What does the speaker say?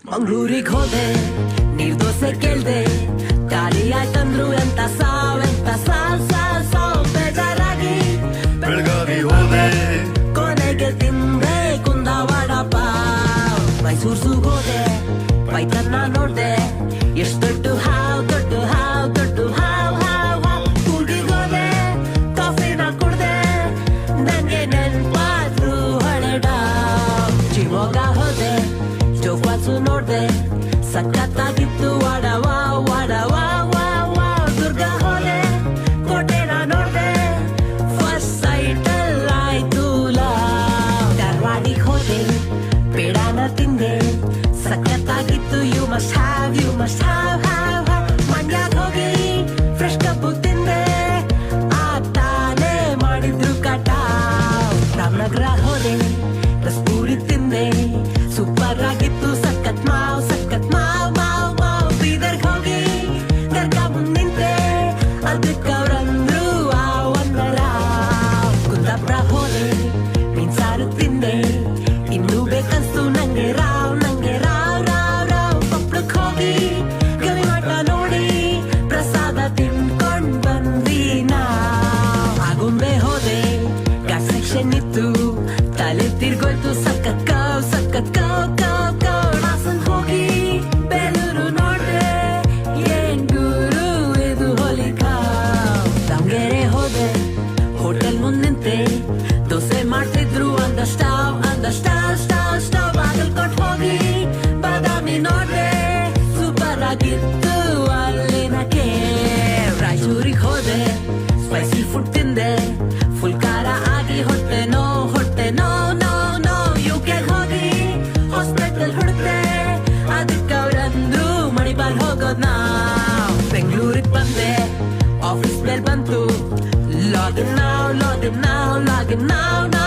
ಮಂಗ್ಳೂರಿಗೆ ಹೋದೆ ನೀರ್ದೋಸೆ ಕೇಳ್ದೆ ಖಾಲಿ ಆಯ್ತಂದ್ರು ಎಂತ ಸಾವ್ ಬೇಜಾರಾಗಿ ಬೆಳಗಾವಿ ಹೋದೆ ಕೊನೆಗೆ ತಿಂದೆ ಕುಂದಾವಾಡ ಪಾವ್ ಮೈಸೂರ್ ಝೂಗ್ ಹೋದೆ ಪೈತನ್ನ ನೋಡ್ದೆ ಎಷ್ಟ್ ದೊಡ್ಡ ಹಾವ್ ಕೂರ್ಗಿಗ್ ಹೋದೆ ಕಾಫಿನ ಕುಡ್ದೆ ನಂಗೆ ನೆನ್ಪಾದ್ರು ಹಳೆ ಡಾವ್ ಶಿವಮೊಗ್ಗ ಹೋದೆ ಜೋಗ್ವಾಸು ನೋಡ್ದೆ ಸಖತ್ತಾಗಿತ್ತು ವಾಡವಾ ದುರ್ಗ ಹೋದೆ ಕೋಟೆನ ನೋಡ್ದೆ ಫಸ್ಟ್ ಸೈಟಲ್ ಆಯ್ತು ಧಾರವಾಡಿಗೆ ಹೋದೆ ಪೇಡಾನ ತಿಂದೆ ಸಖತ್ತಾಗಿತ್ತು ಯು ಮಸ್ಟ್ ಹ್ಯಾವ್ ಮಂಡ್ಯಾಗ ಹೋಗಿ ಫ್ರೆಶ್ ಕಬ್ಬು ತಿಂದೆ ತಾನೇ ಮಾಡಿದ್ರು ಕಟಾವ್ ರಾಮನಗರ ಹೋದೆ ರಸ್ಪೂರಿ ತಿಂದೆ ಸೂಪರ್ ಆಗಿತ್ತು ಸಖತ್ ಮಾವ್ ಬೀದರ್ಗ್ ಹೋಗಿ ದರ್ಗಾ ಮುಂದ್ ನಿಂತೆ ಅದಕ್ಕವ್ರಂದ್ರು ಕುಂದಾಪುರ ಹೋದೆ ಮೀನ್ ಸಾರು ತಿಂದೆ ಇನ್ನೂ ಬೇಕನ್ಸ್ತು ನಂಗೆ ರಾವ್ ಕೊಪ್ಪಳಕ್ ಹೋಗಿ ಗವಿಮಠ ನೋಡಿ ಪ್ರಸಾದ ತಿನ್ಕೊಂಡ್ ಬಂದಿ ಆಗುಂಬೆ ಹೋದೆ ಗಾಡ್ ಸೆಕ್ಷನ್ ಇತ್ತು ತಲೆ ತಿರ್ಗೋಯ್ತು ಸಖತ್ ಹಾಸನ್ ಹೋಗಿ ಬೇಲೂರು ನೋಡ್ದೆ ಏನ್ ಗುರು ಇದು ಹೋಲಿಕಾವ್ ದಾವಣಗೆರೆ ಹೋದೆ ಹೋಟೆಲ್ ಮುಂದ್ ನಿಂತೆ ದೋಸೆ ಮಾಡ್ತಿದ್ರು ಅಂದ ಸ್ಟಾವ್ ಬಾಗಲ್ಕೋಟ್ ಹೋಗಿ ಬಾದಾಮಿ ನೋಡ್ದೆ ಸೂಪರ್ ಆಗಿತ್ತು ಅಲ್ಲಿನ ಕೇವ್ ರಾಯಚೂರಿಗೆ ಹೋದೆ ಸ್ಪೈಸಿ ಫುಡ್ ತಿಂದೆ ಫುಲ್ ಖಾರ ಆಗಿ ಹೊಟ್ಟೆ ನೋ ಯುಕೆಗೆ ಹೋಗಿ ಹಾಸ್ಪಿಟಲ್ ಹುಡುಕ್ದೆ ಅದಕ್ಕವ್ರಂದ್ರು ಮಣಿಪಾಲ್ ಹೋಗೋದ್ ನಾವ್ ಬೆಂಗಳೂರಿಗೆ ಬಂದೆ ಆಫೀಸ್ ಬೇಲ್ ಬಂತು ಲಾಗಿನ್ ನಾವ್